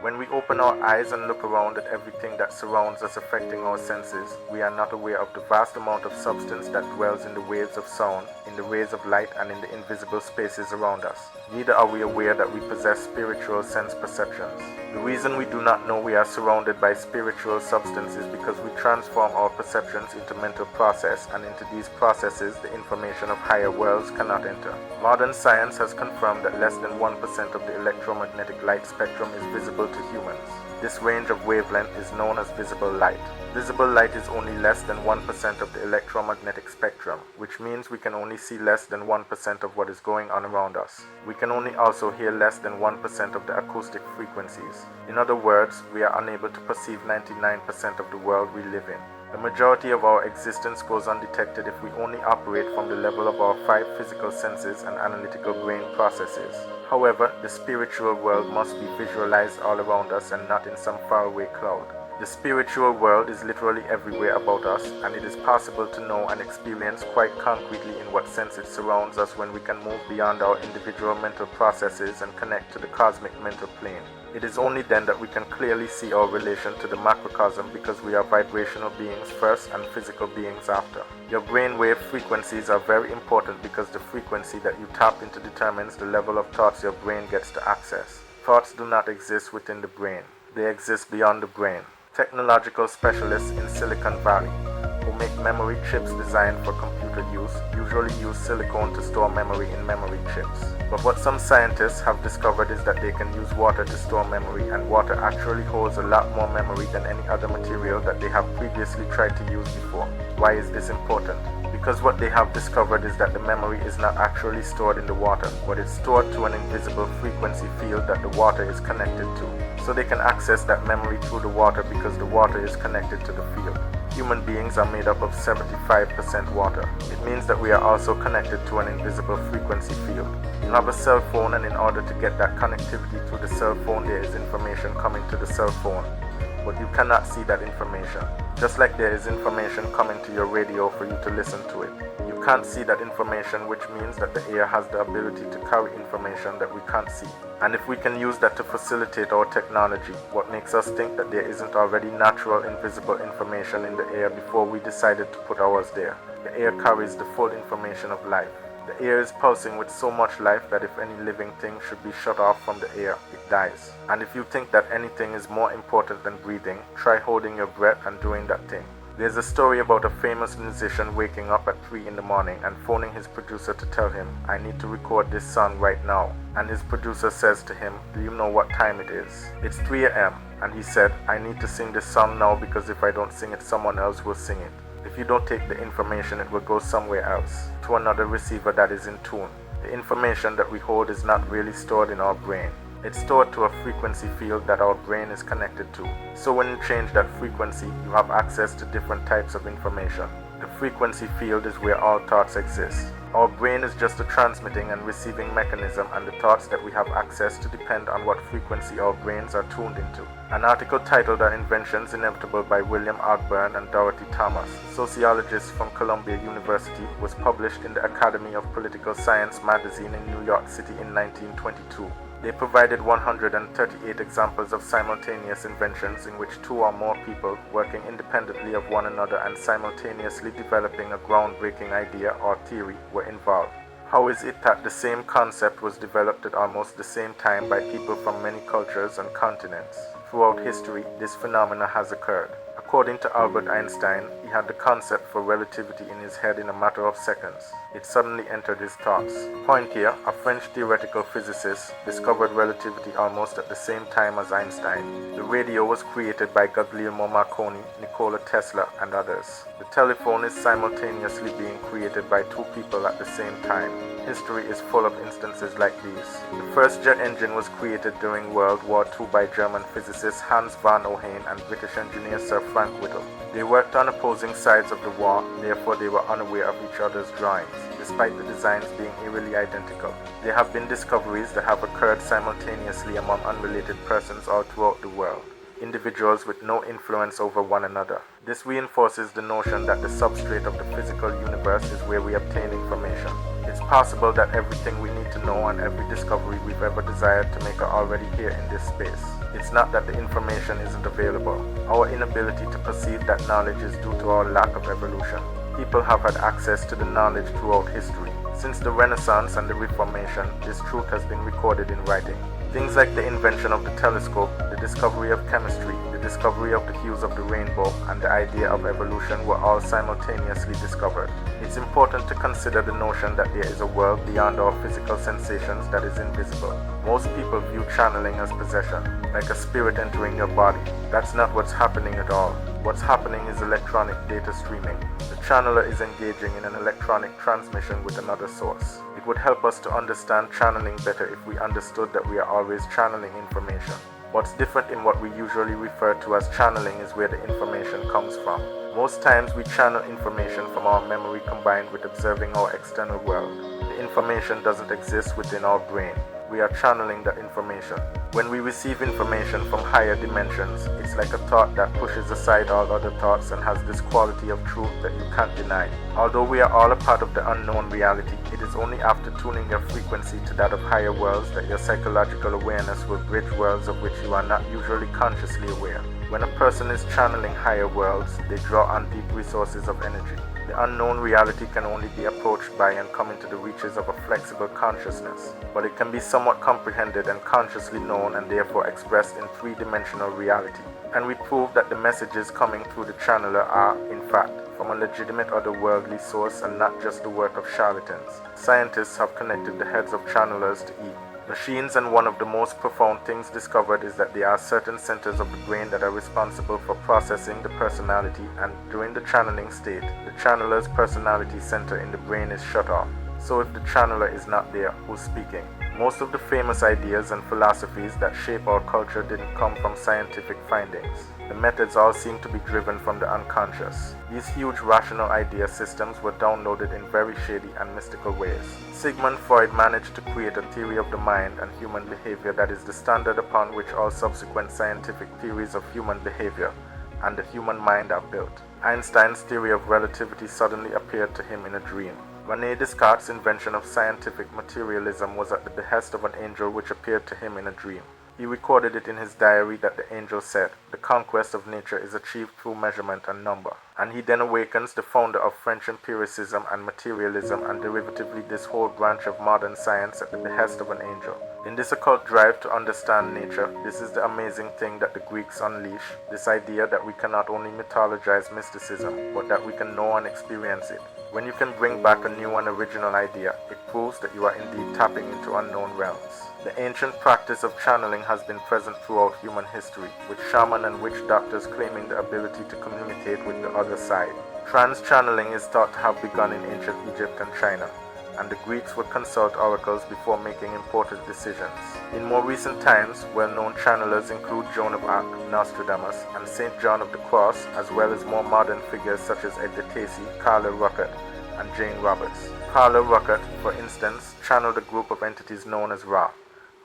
When we open our eyes and look around at everything that surrounds us affecting our senses, we are not aware of the vast amount of substance that dwells in the waves of sound, in the rays of light, and in the invisible spaces around us. Neither are we aware that we possess spiritual sense perceptions. The reason we do not know we are surrounded by spiritual substance is because we transform our perceptions into mental process, and into these processes the information of higher worlds cannot enter. Modern science has confirmed that less than 1% of the electromagnetic light spectrum is visible to humans. This range of wavelength is known as visible light. Visible light is only less than 1% of the electromagnetic spectrum, which means we can only see less than 1% of what is going on around us. We can only also hear less than 1% of the acoustic frequencies. In other words, we are unable to perceive 99% of the world we live in. The majority of our existence goes undetected if we only operate from the level of our 5 physical senses and analytical brain processes. However, the spiritual world must be visualized all around us and not in some faraway cloud. The spiritual world is literally everywhere about us, and it is possible to know and experience quite concretely in what sense it surrounds us when we can move beyond our individual mental processes and connect to the cosmic mental plane. It is only then that we can clearly see our relation to the macrocosm, because we are vibrational beings first and physical beings after. Your brainwave frequencies are very important because the frequency that you tap into determines the level of thoughts your brain gets to access. Thoughts do not exist within the brain. They exist beyond the brain. Technological specialists in Silicon Valley who make memory chips designed for computer use usually use silicone to store memory in memory chips. But what some scientists have discovered is that they can use water to store memory, and water actually holds a lot more memory than any other material that they have previously tried to use before. Why is this important? Because what they have discovered is that the memory is not actually stored in the water, but it's stored to an invisible frequency field that the water is connected to. So they can access that memory through the water because the water is connected to the field. Human beings are made up of 75% water. It means that we are also connected to an invisible frequency field. You have a cell phone, and in order to get that connectivity through the cell phone, there is information coming to the cell phone. But you cannot see that information. Just like there is information coming to your radio for you to listen to it. You can't see that information, which means that the air has the ability to carry information that we can't see. And if we can use that to facilitate our technology, what makes us think that there isn't already natural invisible information in the air before we decided to put ours there? The air carries the full information of life. The air is pulsing with so much life that if any living thing should be shut off from the air, it dies. And if you think that anything is more important than breathing, try holding your breath and doing that thing. There's a story about a famous musician waking up at 3 in the morning and phoning his producer to tell him, "I need to record this song right now." And his producer says to him, "Do you know what time it is?" "It's 3 a.m. And he said, "I need to sing this song now because if I don't sing it, someone else will sing it. If you don't take the information, it will go somewhere else, to another receiver that is in tune." The information that we hold is not really stored in our brain. It's stored to a frequency field that our brain is connected to. So when you change that frequency, you have access to different types of information. The frequency field is where all thoughts exist. Our brain is just a transmitting and receiving mechanism, and the thoughts that we have access to depend on what frequency our brains are tuned into. An article titled "Are Inventions Inevitable" by William Ogburn and Dorothy Thomas, sociologists from Columbia University, was published in the Academy of Political Science magazine in New York City in 1922. They provided 138 examples of simultaneous inventions in which 2 or more people working independently of one another and simultaneously developing a groundbreaking idea or theory were involved. How is it that the same concept was developed at almost the same time by people from many cultures and continents? Throughout history, this phenomena has occurred. According to Albert Einstein, he had the concept for relativity in his head in a matter of seconds. It suddenly entered his thoughts. Poincaré, a French theoretical physicist, discovered relativity almost at the same time as Einstein. The radio was created by Guglielmo Marconi, Nikola Tesla, and others. The telephone is simultaneously being created by 2 people at the same time. History is full of instances like these. The first jet engine was created during World War II by German physicist Hans von Ohain and British engineer Sir Frank Whittle. They worked on opposing sides of the war, therefore they were unaware of each other's drawings, despite the designs being eerily identical. There have been discoveries that have occurred simultaneously among unrelated persons all throughout the world, individuals with no influence over one another. This reinforces the notion that the substrate of the physical universe is where we obtain information. It's possible that everything we need to know and every discovery we've ever desired to make are already here in this space. It's not that the information isn't available. Our inability to perceive that knowledge is due to our lack of evolution. People have had access to the knowledge throughout history. Since the Renaissance and the Reformation, this truth has been recorded in writing. Things like the invention of the telescope, the discovery of chemistry, the discovery of the hues of the rainbow, and the idea of evolution were all simultaneously discovered. It's important to consider the notion that there is a world beyond our physical sensations that is invisible. Most people view channeling as possession, like a spirit entering your body. That's not what's happening at all. What's happening is electronic data streaming. The channeler is engaging in an electronic transmission with another source. It would help us to understand channeling better if we understood that we are always channeling information. What's different in what we usually refer to as channeling is where the information comes from. Most times we channel information from our memory combined with observing our external world. The information doesn't exist within our brain. We are channeling that information. When we receive information from higher dimensions, it's like a thought that pushes aside all other thoughts and has this quality of truth that you can't deny. Although we are all a part of the unknown reality, it is only after tuning your frequency to that of higher worlds that your psychological awareness will bridge worlds of which you are not usually consciously aware. When a person is channeling higher worlds, they draw on deep resources of energy. The unknown reality can only be approached by and come into the reaches of a flexible consciousness, but it can be somewhat comprehended and consciously known and therefore expressed in three-dimensional reality. And we prove that the messages coming through the channeler are, in fact, from a legitimate otherworldly source and not just the work of charlatans. Scientists have connected the heads of channelers to Eve. Machines, and one of the most profound things discovered is that there are certain centers of the brain that are responsible for processing the personality, and during the channeling state, the channeler's personality center in the brain is shut off. So if the channeler is not there, who's speaking? Most of the famous ideas and philosophies that shape our culture didn't come from scientific findings. The methods all seem to be driven from the unconscious. These huge rational idea systems were downloaded in very shady and mystical ways. Sigmund Freud managed to create a theory of the mind and human behavior that is the standard upon which all subsequent scientific theories of human behavior and the human mind are built. Einstein's theory of relativity suddenly appeared to him in a dream. René Descartes' invention of scientific materialism was at the behest of an angel which appeared to him in a dream. He recorded it in his diary that the angel said, "The conquest of nature is achieved through measurement and number." And he then awakens the founder of French empiricism and materialism and derivatively this whole branch of modern science at the behest of an angel. In this occult drive to understand nature, this is the amazing thing that the Greeks unleash, this idea that we can not only mythologize mysticism, but that we can know and experience it. When you can bring back a new and original idea, it proves that you are indeed tapping into unknown realms. The ancient practice of channeling has been present throughout human history, with shaman and witch doctors claiming the ability to communicate with the other side. Trans-channeling is thought to have begun in ancient Egypt and China, and the Greeks would consult oracles before making important decisions. In more recent times, well-known channelers include Joan of Arc, Nostradamus, and St. John of the Cross, as well as more modern figures such as Edgar Cayce, Carla Ruckert, and Jane Roberts. Carla Ruckert, for instance, channeled a group of entities known as Ra,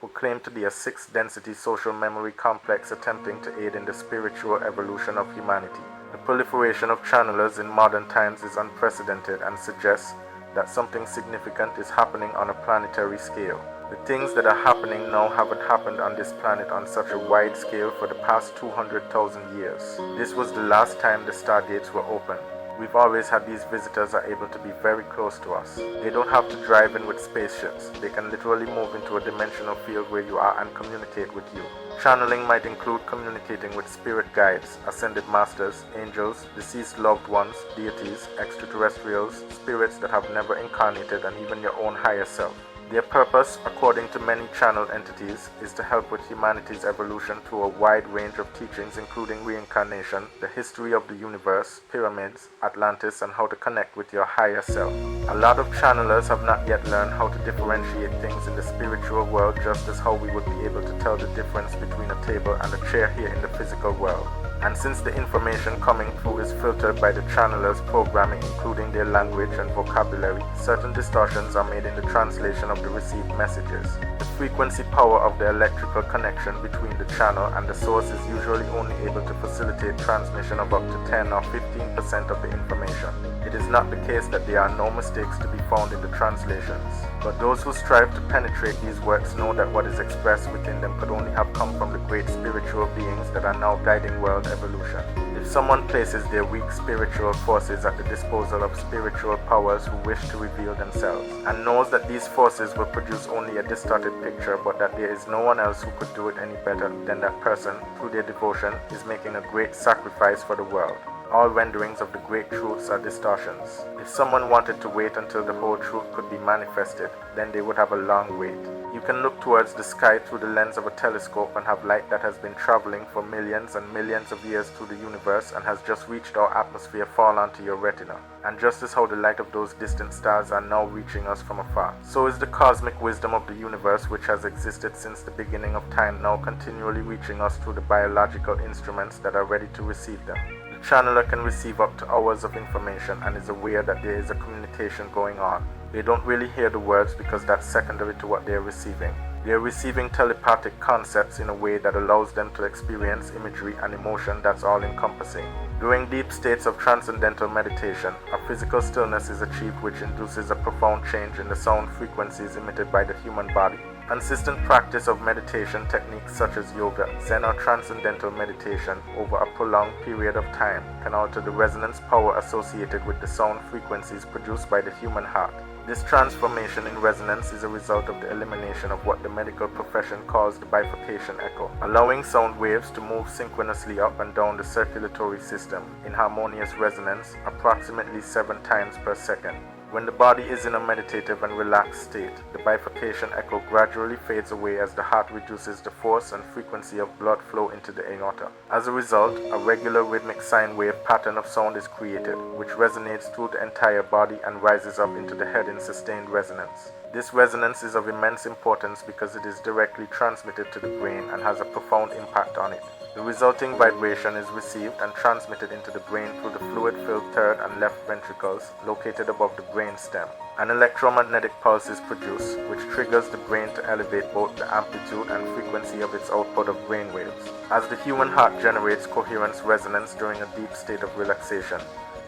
who claim to be a sixth-density social memory complex attempting to aid in the spiritual evolution of humanity. The proliferation of channelers in modern times is unprecedented and suggests that something significant is happening on a planetary scale. The things that are happening now haven't happened on this planet on such a wide scale for the past 200,000 years. This was the last time the stargates were opened. We've always had these visitors are able to be very close to us. They don't have to drive in with spaceships. They can literally move into a dimensional field where you are and communicate with you. Channeling might include communicating with spirit guides, ascended masters, angels, deceased loved ones, deities, extraterrestrials, spirits that have never incarnated, and even your own higher self. Their purpose, according to many channeled entities, is to help with humanity's evolution through a wide range of teachings including reincarnation, the history of the universe, pyramids, Atlantis, and how to connect with your higher self. A lot of channelers have not yet learned how to differentiate things in the spiritual world, just as how we would be able to tell the difference between a table and a chair here in the physical world. And since the information coming through is filtered by the channeler's programming, including their language and vocabulary, certain distortions are made in the translation of the received messages. The frequency power of the electrical connection between the channel and the source is usually only able to facilitate transmission of up to 10 or 15% of the information. It is not the case that there are no mistakes to be found in the translations, but those who strive to penetrate these works know that what is expressed within them could only have come from the great spiritual beings that are now guiding world evolution. If someone places their weak spiritual forces at the disposal of spiritual powers who wish to reveal themselves, and knows that these forces will produce only a distorted picture, but that there is no one else who could do it any better, then that person, through their devotion, is making a great sacrifice for the world. All renderings of the great truths are distortions. If someone wanted to wait until the whole truth could be manifested, then they would have a long wait. You can look towards the sky through the lens of a telescope and have light that has been traveling for millions and millions of years through the universe and has just reached our atmosphere fall onto your retina. And just as how the light of those distant stars are now reaching us from afar, so is the cosmic wisdom of the universe, which has existed since the beginning of time, now continually reaching us through the biological instruments that are ready to receive them. The channeler can receive up to hours of information and is aware that there is a communication going on. They don't really hear the words because that's secondary to what they are receiving. They are receiving telepathic concepts in a way that allows them to experience imagery and emotion that's all-encompassing. During deep states of transcendental meditation, a physical stillness is achieved which induces a profound change in the sound frequencies emitted by the human body. Consistent practice of meditation techniques such as yoga, Zen or transcendental meditation over a prolonged period of time can alter the resonance power associated with the sound frequencies produced by the human heart. This transformation in resonance is a result of the elimination of what the medical profession calls the bifurcation echo, allowing sound waves to move synchronously up and down the circulatory system in harmonious resonance approximately 7 times per second. When the body is in a meditative and relaxed state, the bifurcation echo gradually fades away as the heart reduces the force and frequency of blood flow into the aorta. As a result, a regular rhythmic sine wave pattern of sound is created, which resonates through the entire body and rises up into the head in sustained resonance. This resonance is of immense importance because it is directly transmitted to the brain and has a profound impact on it. The resulting vibration is received and transmitted into the brain through the fluid-filled third and left ventricles located above the brain stem. An electromagnetic pulse is produced, which triggers the brain to elevate both the amplitude and frequency of its output of brain waves. As the human heart generates coherence resonance during a deep state of relaxation,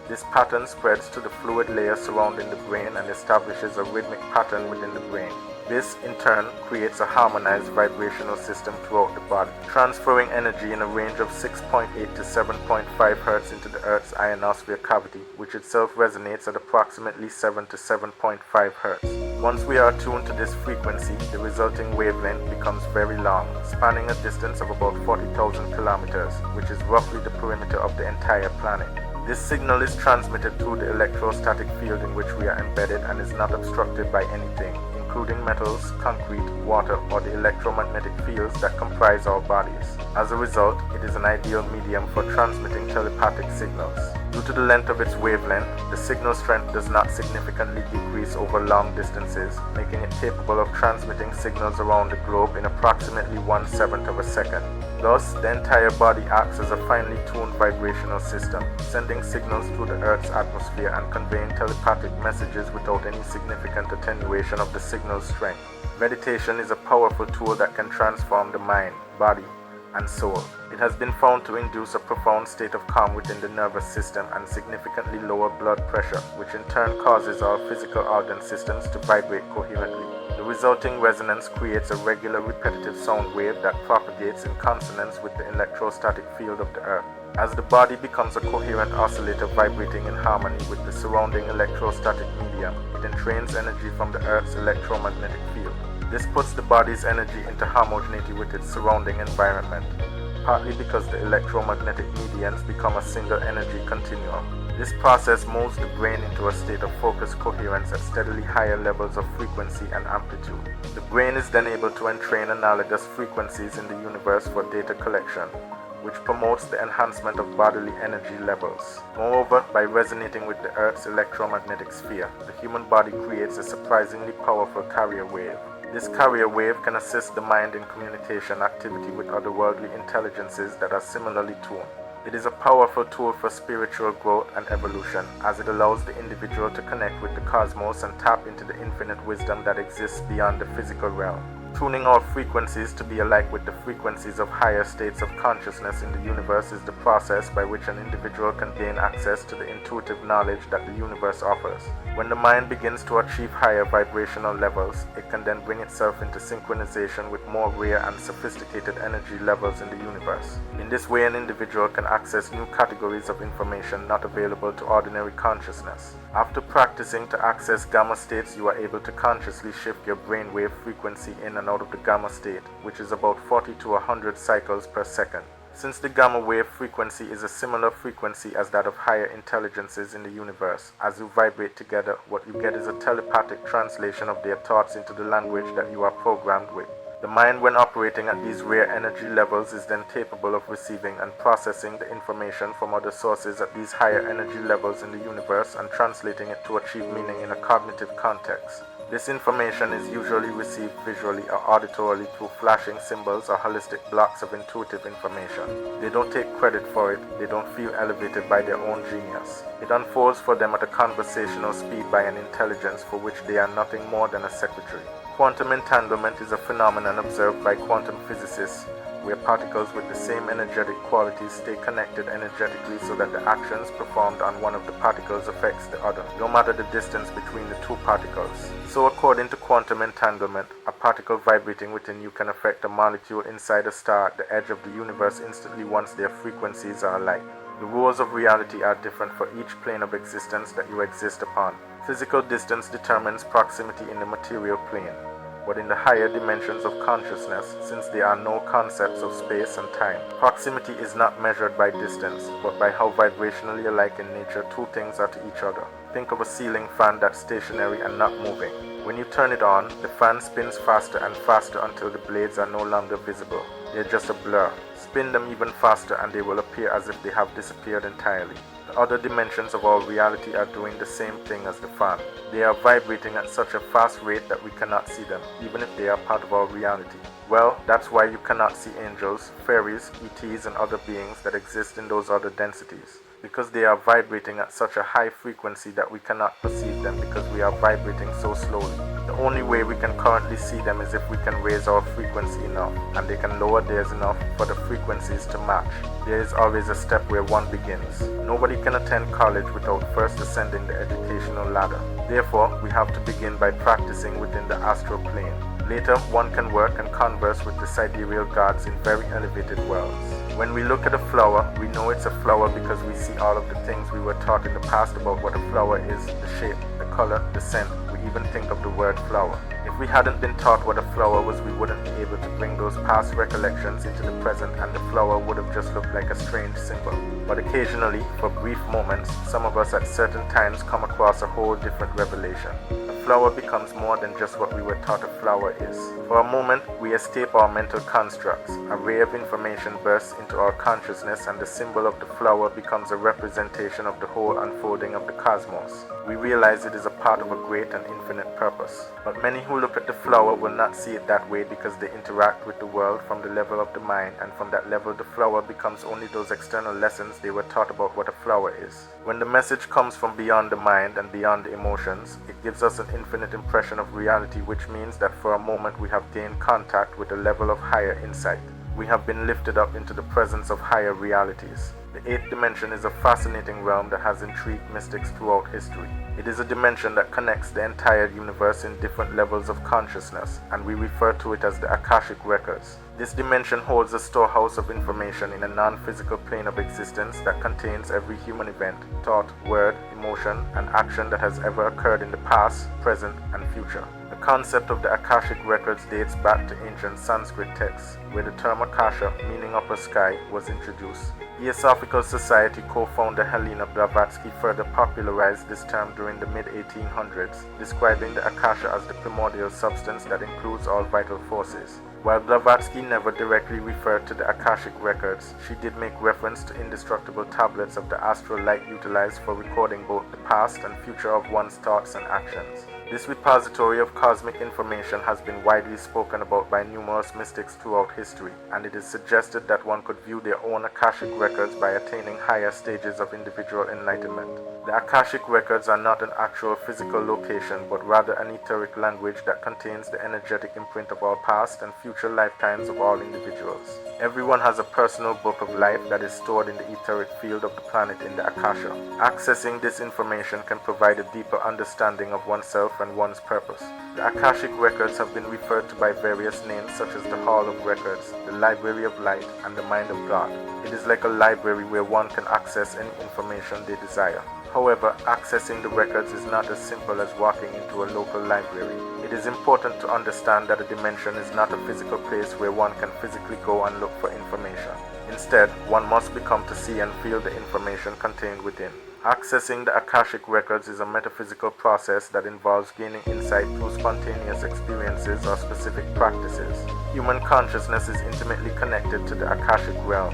this pattern spreads to the fluid layer surrounding the brain and establishes a rhythmic pattern within the brain. This, in turn, creates a harmonized vibrational system throughout the body, transferring energy in a range of 6.8 to 7.5 Hz into the Earth's ionosphere cavity, which itself resonates at approximately 7 to 7.5 Hz. Once we are attuned to this frequency, the resulting wavelength becomes very long, spanning a distance of about 40,000 kilometers, which is roughly the perimeter of the entire planet. This signal is transmitted through the electrostatic field in which we are embedded and is not obstructed by anything, including metals, concrete, water, or the electromagnetic fields that comprise our bodies. As a result, it is an ideal medium for transmitting telepathic signals. Due to the length of its wavelength, the signal strength does not significantly decrease over long distances, making it capable of transmitting signals around the globe in approximately 1/7 of a second. Thus, the entire body acts as a finely tuned vibrational system, sending signals through the Earth's atmosphere and conveying telepathic messages without any significant attenuation of the signal's strength. Meditation is a powerful tool that can transform the mind, body, and soul. It has been found to induce a profound state of calm within the nervous system and significantly lower blood pressure, which in turn causes our physical organ systems to vibrate coherently. The resulting resonance creates a regular repetitive sound wave that propagates in consonance with the electrostatic field of the Earth. As the body becomes a coherent oscillator vibrating in harmony with the surrounding electrostatic medium, it entrains energy from the Earth's electromagnetic field. This puts the body's energy into homogeneity with its surrounding environment, partly because the electromagnetic medians become a single energy continuum. This process molds the brain into a state of focused coherence at steadily higher levels of frequency and amplitude. The brain is then able to entrain analogous frequencies in the universe for data collection, which promotes the enhancement of bodily energy levels. Moreover, by resonating with the Earth's electromagnetic sphere, the human body creates a surprisingly powerful carrier wave. This carrier wave can assist the mind in communication activity with otherworldly intelligences that are similarly tuned. It is a powerful tool for spiritual growth and evolution, as it allows the individual to connect with the cosmos and tap into the infinite wisdom that exists beyond the physical realm. Tuning our frequencies to be alike with the frequencies of higher states of consciousness in the universe is the process by which an individual can gain access to the intuitive knowledge that the universe offers. When the mind begins to achieve higher vibrational levels, it can then bring itself into synchronization with more rare and sophisticated energy levels in the universe. In this way, an individual can access new categories of information not available to ordinary consciousness. After practicing to access gamma states, you are able to consciously shift your brainwave frequency in and out of the gamma state, which is about 40 to 100 cycles per second. Since the gamma wave frequency is a similar frequency as that of higher intelligences in the universe, as you vibrate together, what you get is a telepathic translation of their thoughts into the language that you are programmed with. The mind, when operating at these rare energy levels, is then capable of receiving and processing the information from other sources at these higher energy levels in the universe and translating it to achieve meaning in a cognitive context. This information is usually received visually or auditorily through flashing symbols or holistic blocks of intuitive information. They don't take credit for it, they don't feel elevated by their own genius. It unfolds for them at a conversational speed by an intelligence for which they are nothing more than a secretary. Quantum entanglement is a phenomenon observed by quantum physicists, where particles with the same energetic qualities stay connected energetically so that the actions performed on one of the particles affects the other, no matter the distance between the two particles. So according to quantum entanglement, a particle vibrating within you can affect a molecule inside a star at the edge of the universe instantly once their frequencies are alike. The rules of reality are different for each plane of existence that you exist upon. Physical distance determines proximity in the material plane. But in the higher dimensions of consciousness, since there are no concepts of space and time, proximity is not measured by distance, but by how vibrationally alike in nature two things are to each other. Think of a ceiling fan that's stationary and not moving. When you turn it on, the fan spins faster and faster until the blades are no longer visible. They're just a blur. Spin them even faster and they will appear as if they have disappeared entirely. The other dimensions of our reality are doing the same thing as the fan. They are vibrating at such a fast rate that we cannot see them, even if they are part of our reality. Well, that's why you cannot see angels, fairies, ETs, and other beings that exist in those other densities. Because they are vibrating at such a high frequency that we cannot perceive them because we are vibrating so slowly. The only way we can currently see them is if we can raise our frequency enough, and they can lower theirs enough for the frequencies to match. There is always a step where one begins. Nobody can attend college without first ascending the educational ladder. Therefore, we have to begin by practicing within the astral plane. Later, one can work and converse with the sidereal gods in very elevated worlds. When we look at a flower, we know it's a flower because we see all of the things we were taught in the past about what a flower is, the shape, the color, the scent. We even think of the word flower. If we hadn't been taught what a flower was, we wouldn't be able to bring those past recollections into the present, and the flower would have just looked like a strange symbol. But occasionally, for brief moments, some of us at certain times come across a whole different revelation. A flower becomes more than just what we were taught a flower is. For a moment, we escape our mental constructs. A ray of information bursts into our consciousness, and the symbol of the flower becomes a representation of the whole unfolding of the cosmos. We realize it is a part of a great and infinite purpose. But many who look at the flower will not see it that way because they interact with the world from the level of the mind, and from that level the flower becomes only those external lessons they were taught about what a flower is. When the message comes from beyond the mind and beyond the emotions, it gives us an infinite impression of reality, which means that for a moment we have gained contact with a level of higher insight. We have been lifted up into the presence of higher realities. The eighth dimension is a fascinating realm that has intrigued mystics throughout history. It is a dimension that connects the entire universe in different levels of consciousness, and we refer to it as the Akashic Records. This dimension holds a storehouse of information in a non-physical plane of existence that contains every human event, thought, word, emotion, and action that has ever occurred in the past, present, and future. The concept of the Akashic Records dates back to ancient Sanskrit texts, where the term Akasha, meaning upper sky, was introduced. Theosophical Society co-founder Helena Blavatsky further popularized this term during the mid-1800s, describing the Akasha as the primordial substance that includes all vital forces. While Blavatsky never directly referred to the Akashic Records, she did make reference to indestructible tablets of the astral light utilized for recording both the past and future of one's thoughts and actions. This repository of cosmic information has been widely spoken about by numerous mystics throughout history, and it is suggested that one could view their own Akashic records by attaining higher stages of individual enlightenment. The Akashic records are not an actual physical location, but rather an etheric language that contains the energetic imprint of all past and future lifetimes of all individuals. Everyone has a personal book of life that is stored in the etheric field of the planet in the Akasha. Accessing this information can provide a deeper understanding of oneself and one's purpose. The Akashic records have been referred to by various names such as the Hall of Records, the Library of Light, and the Mind of God. It is like a library where one can access any information they desire. However, accessing the records is not as simple as walking into a local library. It is important to understand that a dimension is not a physical place where one can physically go and look for information. Instead, one must become to see and feel the information contained within. Accessing the Akashic records is a metaphysical process that involves gaining insight through spontaneous experiences or specific practices. Human consciousness is intimately connected to the Akashic realm,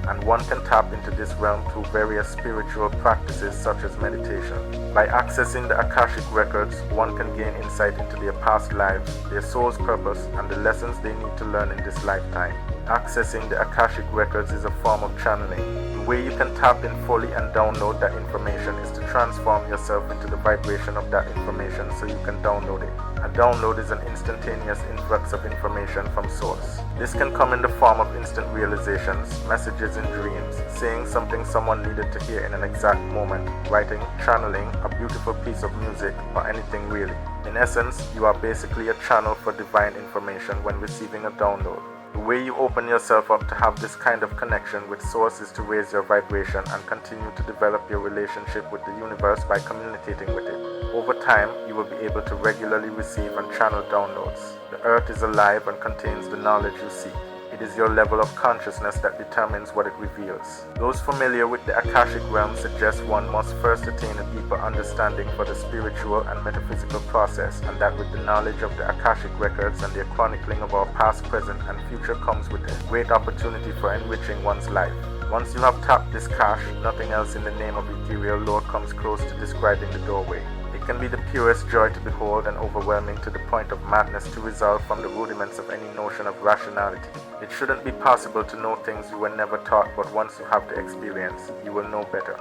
and one can tap into this realm through various spiritual practices such as meditation. By accessing the Akashic records, one can gain insight into their past lives, their soul's purpose, and the lessons they need to learn in this lifetime. Accessing the Akashic records is a form of channeling. The way you can tap in fully and download that information is to transform yourself into the vibration of that information so you can download it. A download is an instantaneous influx of information from source. This can come in the form of instant realizations, messages in dreams, saying something someone needed to hear in an exact moment, writing, channeling, a beautiful piece of music, or anything really. In essence, you are basically a channel for divine information when receiving a download. The way you open yourself up to have this kind of connection with Source is to raise your vibration and continue to develop your relationship with the universe by communicating with it. Over time, you will be able to regularly receive and channel downloads. The earth is alive and contains the knowledge you seek. It is your level of consciousness that determines what it reveals. Those familiar with the Akashic realm suggest one must first attain a deeper understanding for the spiritual and metaphysical process, and that with the knowledge of the Akashic records and their chronicling of our past, present, and future comes with a great opportunity for enriching one's life. Once you have tapped this cache, nothing else in the name of ethereal lore comes close to describing the doorway. It can be the purest joy to behold and overwhelming to the point of madness to resolve from the rudiments of any notion of rationality. It shouldn't be possible to know things you were never taught, but once you have the experience, you will know better.